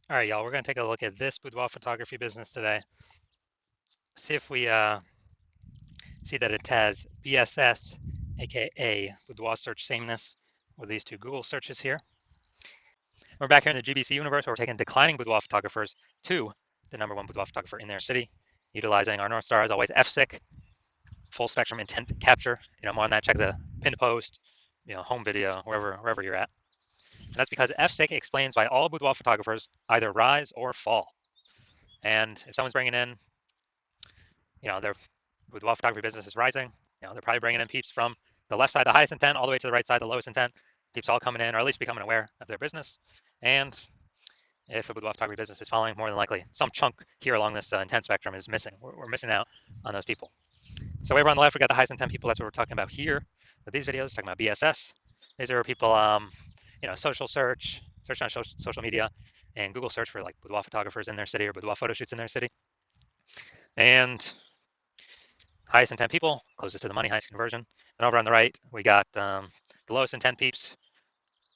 All right, y'all, we're going to take a look at this boudoir photography business today. See if we see that it has BSS, aka boudoir search sameness, with these two Google searches here. We're back here in the GBC universe where we're taking declining boudoir photographers to the number one boudoir photographer in their city, utilizing our North Star as always, FSIC, full spectrum intent capture. More on that, check the pinned post, home video, wherever you're at. And that's because FSIC explains why all boudoir photographers either rise or fall. And if someone's bringing in their boudoir photography business is rising. They're probably bringing in peeps from the left side, the highest intent, all the way to the right side, the lowest intent. Peeps all coming in, or at least becoming aware of their business. And if a boudoir photography business is following, more than likely, some chunk here along this intent spectrum is missing. We're missing out on those people. So over on the left, we got the highest intent people. That's what we're talking about here with these videos, talking about BSS. These are people, social search on social media, and Google search for like boudoir photographers in their city or boudoir photo shoots in their city. And highest intent people, closest to the money, highest conversion. And over on the right, we got the lowest intent peeps,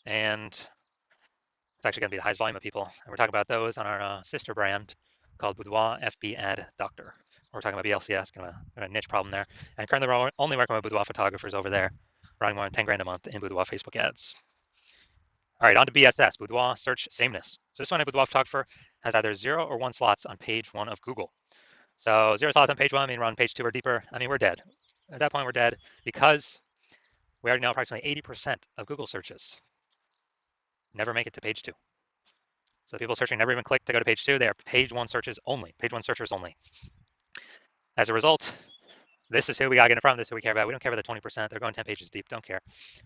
and it's actually going to be the highest volume of people. And we're talking about those on our sister brand called Boudoir FB Ad Doctor. We're talking about BLCS, kind of a niche problem there. And currently, we're only working with boudoir photographers over there, running more than 10 grand a month in boudoir Facebook ads. All right, on to BSS, Boudoir Search Sameness. So this one, a boudoir photographer has either 0 or 1 slots on page 1 of Google. So 0 slots on page 1, I mean, we're on page 2 or deeper. I mean, we're dead. At that point, we're dead because we already know approximately 80% of Google searches never make it to page 2. So the people searching never even click to go to page 2. They are page 1 searches only, page 1 searchers only. As a result, this is who we got to get in front of. This is who we care about. We don't care about the 20%. They're going 10 pages deep. Don't care.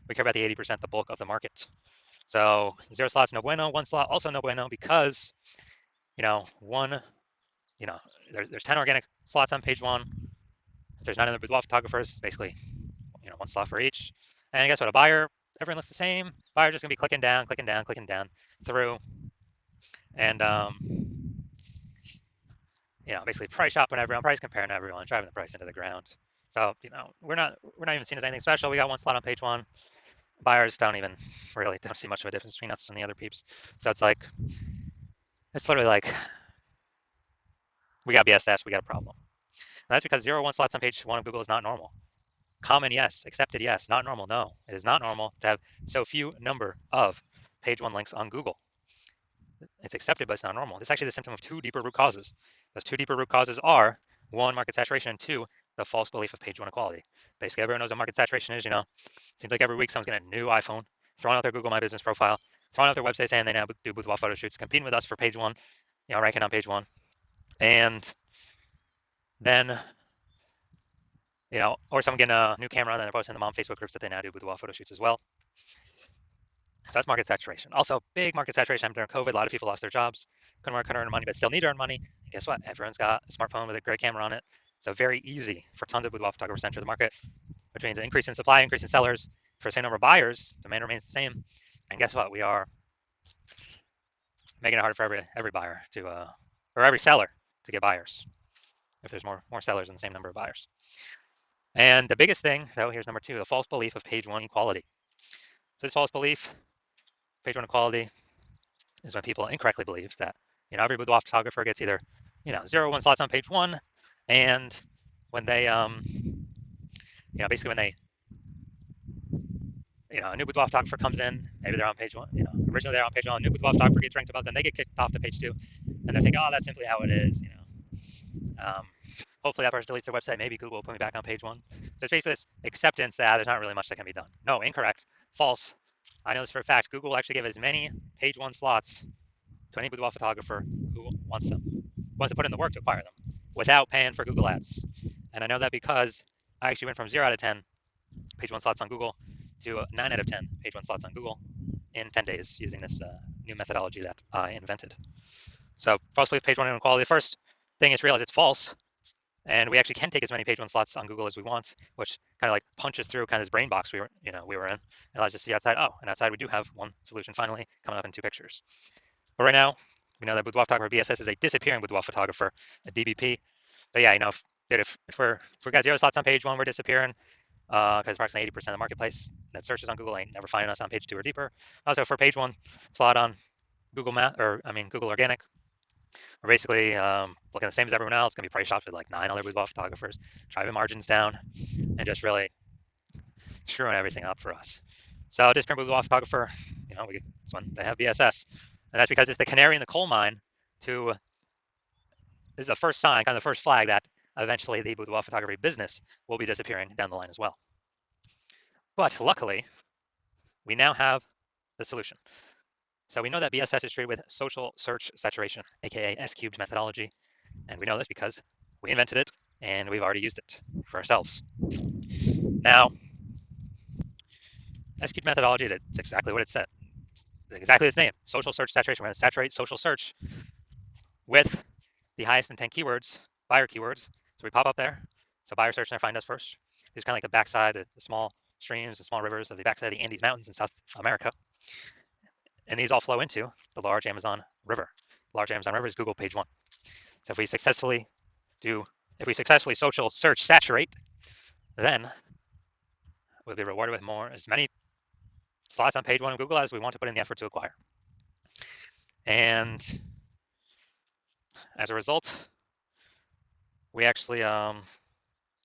We care about the 80%, the bulk of the market. So 0 slots, no bueno. 1 slot, also no bueno, because, there's 10 organic slots on page 1. If there's 9 other boudoir photographers, it's basically, 1 slot for each. And guess what? A buyer, everyone looks the same. Buyer's just going to be clicking down through. And, basically price shopping everyone, price comparing everyone, driving the price into the ground. So, we're not even seen as anything special. We got 1 slot on page 1. Buyers don't see much of a difference between us and the other peeps. So it's literally like, we got BSS, we got a problem. And that's because 0 or 1 slots on page 1 of Google is not normal. Common, yes. Accepted, yes. Not normal, no. It is not normal to have so few number of page 1 links on Google. It's accepted, but it's not normal. This is actually the symptom of 2 deeper root causes. Those 2 deeper root causes are 1, market saturation, and 2, the false belief of page 1 equality. Basically, everyone knows what market saturation is. Seems like every week someone's getting a new iPhone, throwing out their Google My Business profile, throwing out their website saying they now do boudoir photo shoots, competing with us for page 1, ranking on page 1. And then, or someone getting a new camera and they're posting in the mom Facebook groups that they now do boudoir photo shoots as well. So that's market saturation. Also, big market saturation during COVID. A lot of people lost their jobs, couldn't work, couldn't earn money, but still need to earn money. And guess what? Everyone's got a smartphone with a great camera on it. So very easy for tons of boudoir photographers to enter the market, which means an increase in supply, increase in sellers. For the same number of buyers, demand remains the same. And guess what? We are making it harder for every buyer or every seller to get buyers if there's more sellers than the same number of buyers. And the biggest thing, though, here's number 2, the false belief of page 1 equality. So this false belief, page 1 equality, is when people incorrectly believe that every boudoir photographer gets either 0 or 1 slots on page 1, and when they basically when they a new boudoir photographer comes in, maybe they're on page 1, originally they're on page 1, a new boudoir photographer gets ranked above, then they get kicked off to page 2, and they're thinking, oh, that's simply how it is. Hopefully that person deletes their website. Maybe Google will put me back on page 1. So it's basically this acceptance that there's not really much that can be done. No, incorrect, false. I know this for a fact. Google will actually give as many page 1 slots to any boudoir photographer who wants to put in the work to acquire them without paying for Google ads. And I know that because I actually went from 0 out of 10 page 1 slots on Google to 9 out of 10 page 1 slots on Google in 10 days using this new methodology that I invented. So false belief, page 1 inequality. The first thing is to realize it's false. And we actually can take as many page 1 slots on Google as we want, which kind of like punches through kind of this brain box we were in. It allows us to see outside. Oh, and outside we do have one solution finally coming up in 2 pictures. But right now, we know that boudoir photographer BSS is a disappearing boudoir photographer, a DBP. So yeah, if we got 0 slots on page 1, we're disappearing because approximately 80% of the marketplace that searches on Google ain't never finding us on page 2 or deeper. Also, for page 1 slot on Google Map, or I mean Google Organic. We're basically looking the same as everyone else. Going to be price shopped with like 9 other boudoir photographers, driving margins down, and just really screwing everything up for us. So discount boudoir photographer, this one they have BSS, and that's because it's the canary in the coal mine. To This is the first sign, kind of the first flag that eventually the boudoir photography business will be disappearing down the line as well. But luckily, we now have the solution. So we know that BSS is treated with social search saturation, aka S-cubed methodology, and we know this because we invented it and we've already used it for ourselves. Now, S-cubed methodology, that's exactly what it said. It's exactly its name, social search saturation. We're going to saturate social search with the highest intent keywords, buyer keywords. So we pop up there. So buyer search and find us first. It's kind of like the backside, the small streams, the small rivers of the backside of the Andes Mountains in South America. And these all flow into the large Amazon River. The large Amazon River is Google page 1. So if we successfully social search saturate, then we'll be rewarded with as many slots on page 1 of Google as we want to put in the effort to acquire. And as a result, we actually, this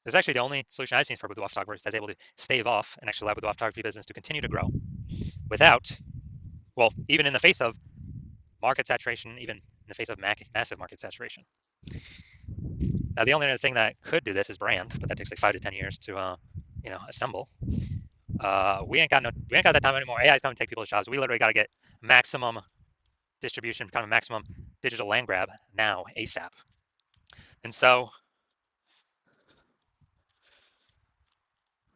is actually the only solution I've seen for boudoir photographers that's able to stave off and actually allow boudoir photography business to continue to grow without, even in the face of market saturation, even in the face of massive market saturation. Now, the only other thing that could do this is brand, but that takes like 5 to 10 years to, assemble. We ain't got that time anymore. AI is coming to take people's jobs. We literally got to get maximum distribution, kind of maximum digital land grab now, ASAP. And so,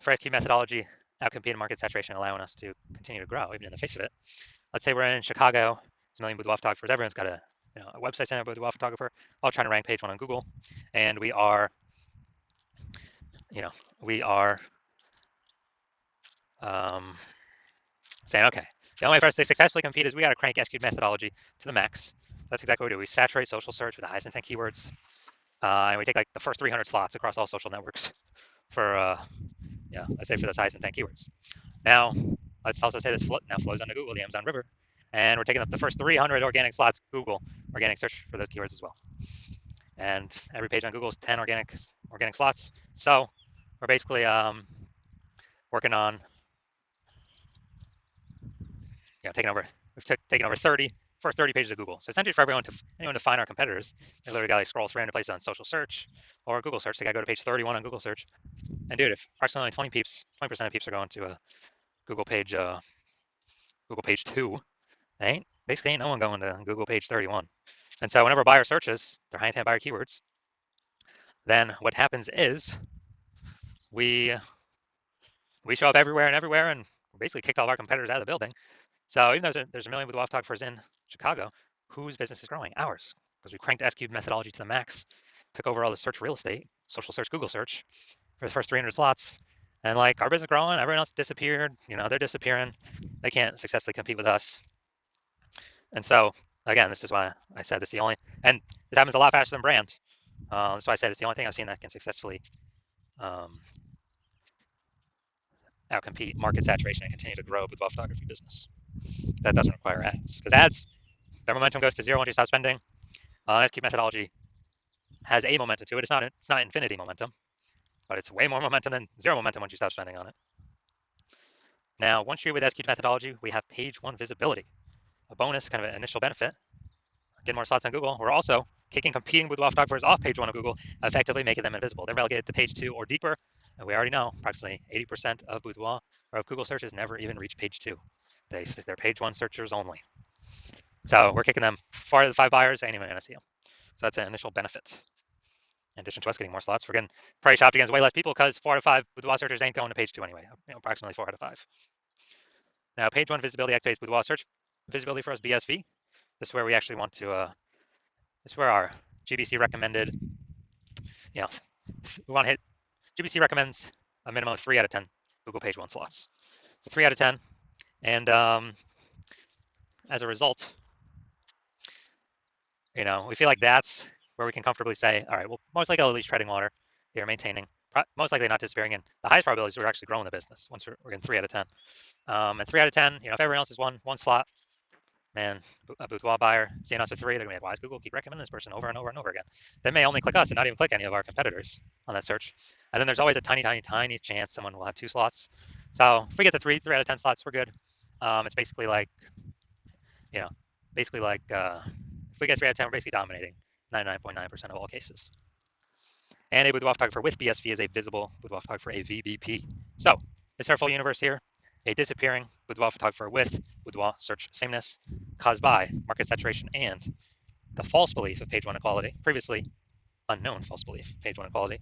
for SQ methodology, outcompeting market saturation, allowing us to continue to grow, even in the face of it. Let's say we're in Chicago, there's a million boudoir photographers. Everyone's got a website center boudoir photographer, all trying to rank page 1 on Google, and we are saying, okay, the only way for us to successfully compete is we got to crank SQ methodology to the max. That's exactly what we do. We saturate social search with the highest intent keywords, and we take like the first 300 slots across all social networks for, let's say for those highest intent keywords. Now, let's also say this now flows onto Google, the Amazon River, and we're taking up the first 300 organic slots, Google organic search for those keywords as well. And every page on Google is 10 organic slots. So we're basically working on taking over 30 first 30 pages of Google. So essentially for anyone to find our competitors, they literally got to scroll 300 places on social search or Google search. They got to go to page 31 on Google search. And dude, if approximately 20% of peeps are going to a Google page 2, basically ain't no one going to Google page 31. And so whenever a buyer searches their high intent buyer keywords, then what happens is we show up everywhere, and basically kicked all of our competitors out of the building. So even though there's a million boudoir photographers in Chicago, whose business is growing? Ours, because we cranked S-cubed methodology to the max, took over all the search real estate, social search, Google search, for the first 300 slots, and like our business growing, everyone else disappeared. They're disappearing. They can't successfully compete with us. And so again, this is why I said this is the only, and it happens a lot faster than brand. That's why I said it's the only thing I've seen that can successfully outcompete market saturation and continue to grow boudoir photography business. That doesn't require ads, because ads, their momentum goes to zero once you stop spending. S-cubed methodology has a momentum to it. It's not infinity momentum, but it's way more momentum than zero momentum once you stop spending on it. Now, once you're with S-cubed methodology, we have page 1 visibility, a bonus, kind of an initial benefit. Get more slots on Google. We're also kicking competing boudoir photographers off page 1 of Google, effectively making them invisible. They're relegated to page 2 or deeper, and we already know approximately 80% of boudoir or of Google searches never even reach page 2. They're page 1 searchers only. So we're kicking them 4 out of the 5 buyers, ain't even gonna see them. So that's an initial benefit. In addition to us getting more slots, we're getting price shopped against way less people because 4 out of 5 boudoir searchers ain't going to page 2 anyway. Approximately 4 out of 5. Now, page 1 visibility activates boudoir search visibility for us, BSV. This is where we actually want to. This is where our GBC recommended. We want to hit. GBC recommends a minimum of 3 out of 10 Google page 1 slots. So 3 out of 10, and as a result, we feel like that's where we can comfortably say, all right, well, most likely at least treading water. They're maintaining, most likely not disappearing, and the highest probability is we're actually growing the business once we're getting 3 out of 10. And 3 out of 10, if everyone else is one slot, man, a boudoir buyer seeing us with 3, they're gonna be like, why does Google keep recommending this person over and over and over again? They may only click us and not even click any of our competitors on that search. And then there's always a tiny, tiny, tiny chance someone will have 2 slots. So if we get to 3 out of 10 slots, we're good. It's basically like, you know, basically like if we get 3 out of 10, we're basically dominating 99.9% of all cases. And a boudoir photographer with BSV is a visible boudoir photographer, a VBP. So it's our full universe here. A disappearing boudoir photographer with boudoir search sameness caused by market saturation and the false belief of page 1 equality, previously unknown false belief, page 1 equality.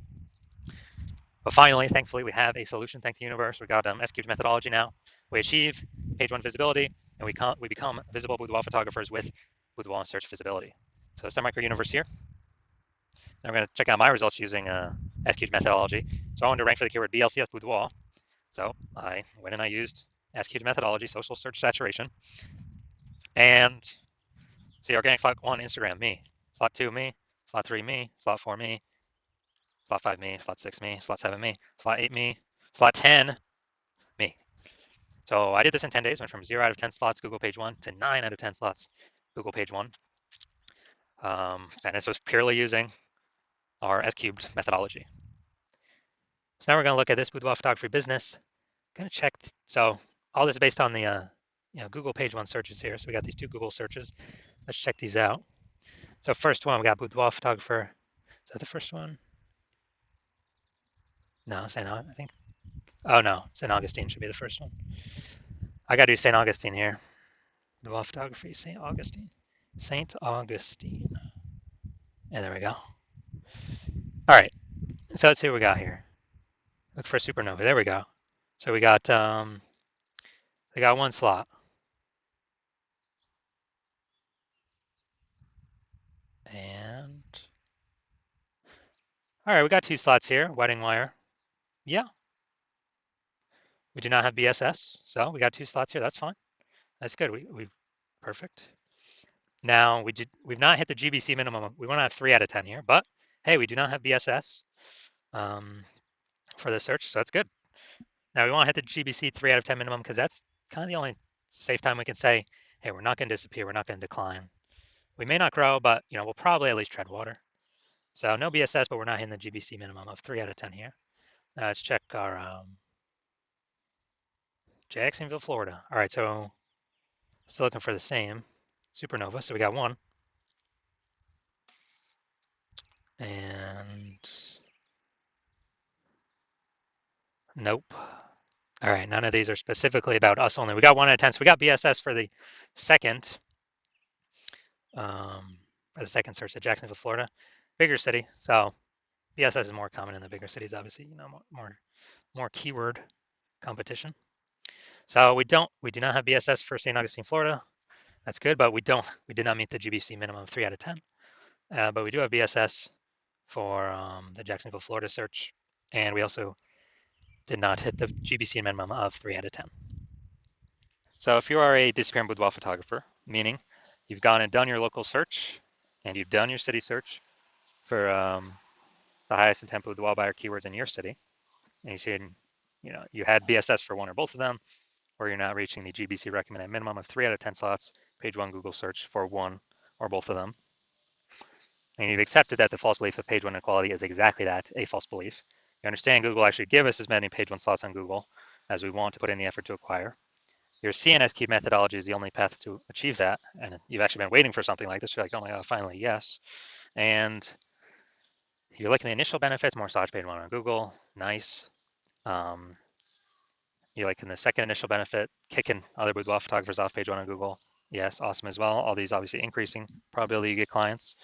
But finally, thankfully, we have a solution. Thank the universe. We got S-cubed methodology now. We achieve page 1 visibility, and we become visible boudoir photographers with boudoir search visibility. So it's our micro universe here. Now we're going to check out my results using S-cubed methodology. So I wanted to rank for the keyword BLCS boudoir. So I went and I used S-cubed methodology, social search saturation, and see organic slot 1, Instagram, me. Slot 2, me. Slot 3, me. Slot 4, me. Slot 5, me. Slot 6, me. Slot 7, me. Slot 8, me. Slot 10, me. So I did this in 10 days, went from 0 out of 10 slots Google page 1 to 9 out of 10 slots Google page 1. And this was purely using our S-cubed methodology. So now we're going to look at this boudoir photography business. Going to check. So all this is based on the Google page 1 searches here. So we got these 2 Google searches. Let's check these out. So first one, we got boudoir photographer. Is that the first one? No, I think. Oh no, St. Augustine should be the first one. I got to do St. Augustine here. Boudoir photography, St. Augustine. St. Augustine. And there we go. All right. So let's see what we got here. Look for supernova. There we go. So we got they got 1 slot. And all right, we got 2 slots here. Wedding wire. Yeah. We do not have BSS, so we got 2 slots here. That's fine. That's good. We perfect. Now we've not hit the GBC minimum. We want to have 3 out of 10 here, but hey, we do not have BSS for the search, so that's good. Now we want to hit the GBC 3 out of 10 minimum because that's kind of the only safe time we can say, hey, we're not going to disappear, we're not going to decline. We may not grow, but we'll probably at least tread water. So no BSS, but we're not hitting the GBC minimum of 3 out of 10 here. Let's check our Jacksonville, Florida. All right, so still looking for the same supernova. So we got 1. And nope. All right, none of these are specifically about us only. We got 1 out of 10. So we got BSS for the second search at Jacksonville, Florida. Bigger city. So BSS is more common in the bigger cities, obviously, more keyword competition. So we do not have BSS for St. Augustine, Florida. That's good, but we did not meet the GBC minimum of 3 out of 10. But we do have BSS for the Jacksonville, Florida search, and we also did not hit the GBC minimum of 3 out of 10. So if you are a disappearing boudoir photographer, meaning you've gone and done your local search and you've done your city search for the highest intent boudoir buyer keywords in your city, and you see, you had BSS for 1 or both of them, or you're not reaching the GBC recommended minimum of 3 out of 10 slots, page 1 Google search for 1 or both of them, and you've accepted that the false belief of page 1 inequality is exactly that, a false belief. You understand Google actually give us as many page 1 slots on Google as we want to put in the effort to acquire. Your CNS key methodology is the only path to achieve that, and you've actually been waiting for something like this. You're like, oh my god, finally, yes. And you're looking at the initial benefits, more search page 1 on Google, nice. You're liking the second initial benefit, kicking other boudoir photographers off page 1 on Google. Yes, awesome as well. All these obviously increasing probability you get clients.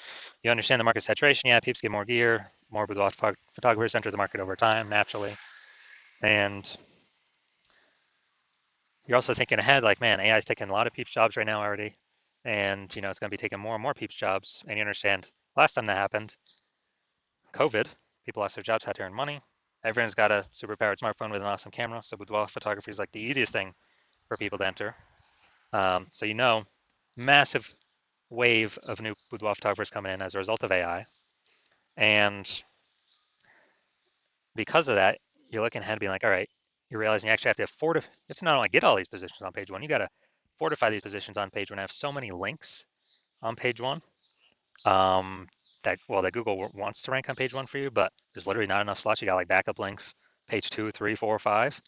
You understand the market saturation. Yeah, peeps get more gear, more boudoir photographers enter the market over time naturally. And you're also thinking ahead, like, man, AI is taking a lot of peeps jobs right now already. And, it's going to be taking more and more peeps jobs. And you understand, last time that happened, COVID, people lost their jobs, had to earn money. Everyone's got a super powered smartphone with an awesome camera. So boudoir photography is like the easiest thing for people to enter. So massive wave of new boudoir photographers coming in as a result of AI. And because of that, you're looking ahead and being like, all right, you're realizing you actually have to not only get all these positions on page 1, you got to fortify these positions on page one. I have so many links on page one um, that Google wants to rank on page one for you, but there's literally not enough slots. You got like backup links, page 2, 3, 4, 5.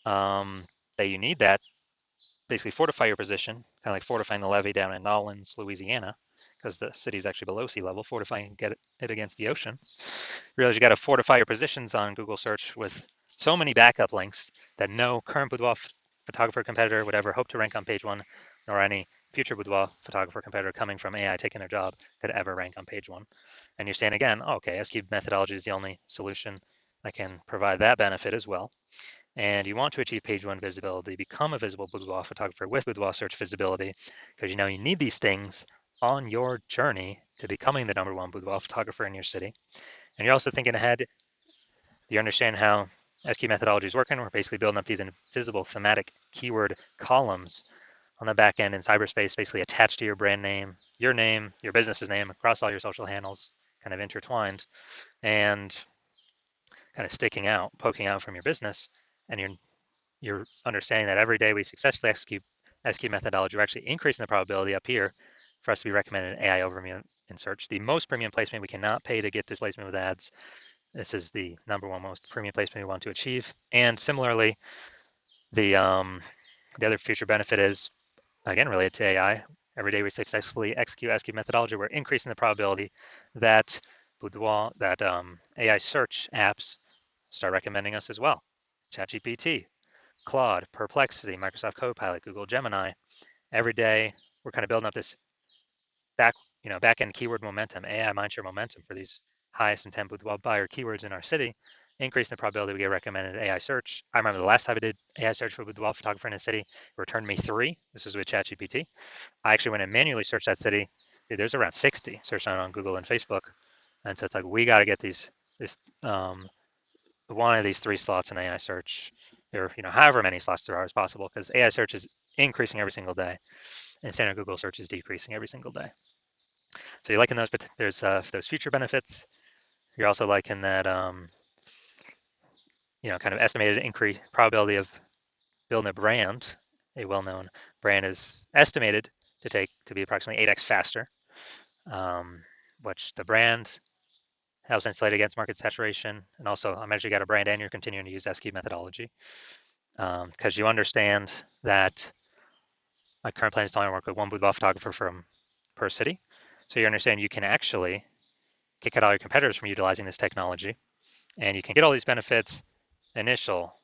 That you need that basically fortify your position, kind of like fortifying the levee down in Nolens, Louisiana, because the city is actually below sea level, fortifying get it against the ocean. You realize you got to fortify your positions on Google search with so many backup links that no current boudoir photographer competitor would ever hope to rank on page one, nor any future boudoir photographer competitor coming from AI taking their job could ever rank on page one. And you're saying again, okay, S-cube methodology is the only solution that can provide that benefit as well. And you want to achieve page one visibility, become a visible boudoir photographer with boudoir search visibility, because you know you need these things on your journey to becoming the #1 boudoir photographer in your city. And you're also thinking ahead. Do you understand how SQ methodology is working? We're basically building up these invisible thematic keyword columns on the back end in cyberspace, basically attached to your brand name, your business's name across all your social handles, kind of intertwined and kind of sticking out, poking out from your business. And you're understanding that every day we successfully execute SQ methodology, we're actually increasing the probability up here for us to be recommended in AI overview in search. The most premium placement we cannot pay to get this placement with ads. This is the #1 most premium placement we want to achieve. And similarly, the other future benefit is, again, related to AI. Every day we successfully execute SQ methodology, we're increasing the probability that AI search apps start recommending us as well. ChatGPT, Claude, Perplexity, Microsoft Copilot, Google Gemini. Every day we're kind of building up this back end keyword momentum, AI mindshare momentum for these highest intent boudoir buyer keywords in our city, increasing the probability we get recommended AI search. I remember the last time I did AI search for boudoir photographer in a city, it returned me 3. This was with ChatGPT. I actually went and manually searched that city. Dude, there's around 60 searched on Google and Facebook. And so it's like, we got to get this one of these 3 slots in AI search, or however many slots there are as possible, because AI search is increasing every single day, and standard Google search is decreasing every single day. So you're liking those, but there's those future benefits. You're also liking that kind of estimated increase probability of building a brand. A well-known brand is estimated to be approximately 8x faster, which the brand helps insulate against market saturation. And also, I'm actually got a brand and you're continuing to use SQ methodology because you understand that my current plan is to only work with one boudoir photographer per city. So you understand you can actually kick out all your competitors from utilizing this technology, and you can get all these benefits, initial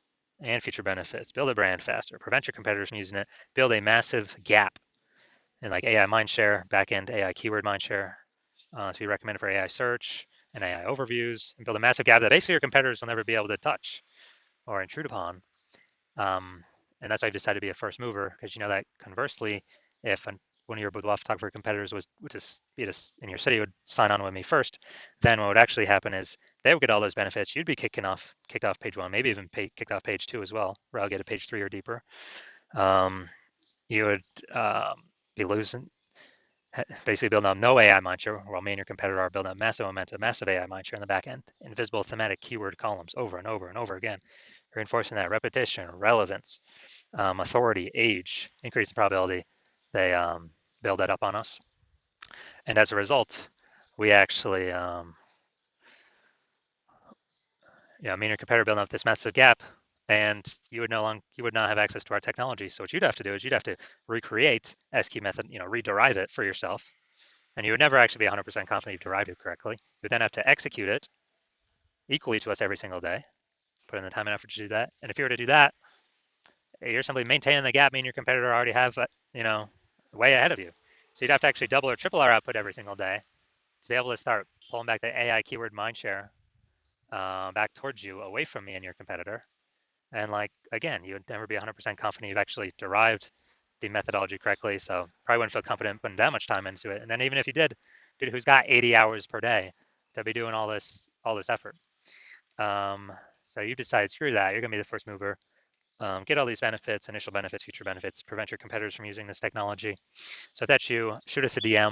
and future benefits, build a brand faster, prevent your competitors from using it, build a massive gap in like AI mindshare, backend AI keyword mindshare to be recommended for AI search and AI overviews, and build a massive gap that basically your competitors will never be able to touch or intrude upon. And that's why I decided to be a first mover, because you know that conversely, if one of your boudoir photographer competitors would just be in your city would sign on with me first, then what would actually happen is they would get all those benefits. You'd be kicked off page 1, maybe even kicked off page 2 as well, relegated to page 3 or deeper. You would be losing, basically building up no AI mindshare, while me and your competitor are building up massive momentum, massive AI mindshare in the back end, invisible thematic keyword columns over and over and over again, reinforcing that repetition, relevance, authority, age, increase the probability they build that up on us. And as a result, we actually, me and your competitor building up this massive gap, and you would not have access to our technology. So what you'd have to do is you'd have to recreate SQ method, rederive it for yourself, and you would never actually be 100% confident you've derived it correctly. You would then have to execute it equally to us every single day, put in the time and effort to do that. And if you were to do that, you're simply maintaining the gap me and your competitor already have, way ahead of you. So you'd have to actually double or triple our output every single day to be able to start pulling back the AI keyword mindshare back towards you, away from me and your competitor. And again, you would never be 100% confident you've actually derived the methodology correctly. So probably wouldn't feel confident putting that much time into it. And then even if you did, dude, who's got 80 hours per day to be doing all this effort? So you decide, screw that. You're gonna be the first mover. Get all these benefits, initial benefits, future benefits, prevent your competitors from using this technology. So if that's you, shoot us a DM.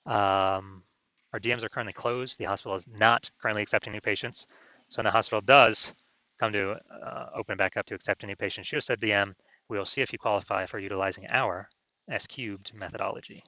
Our DMs are currently closed. The hospital is not currently accepting new patients. So when the hospital does come to open back up to accept a new patient, shoot us a DM. We'll see if you qualify for utilizing our S cubed methodology.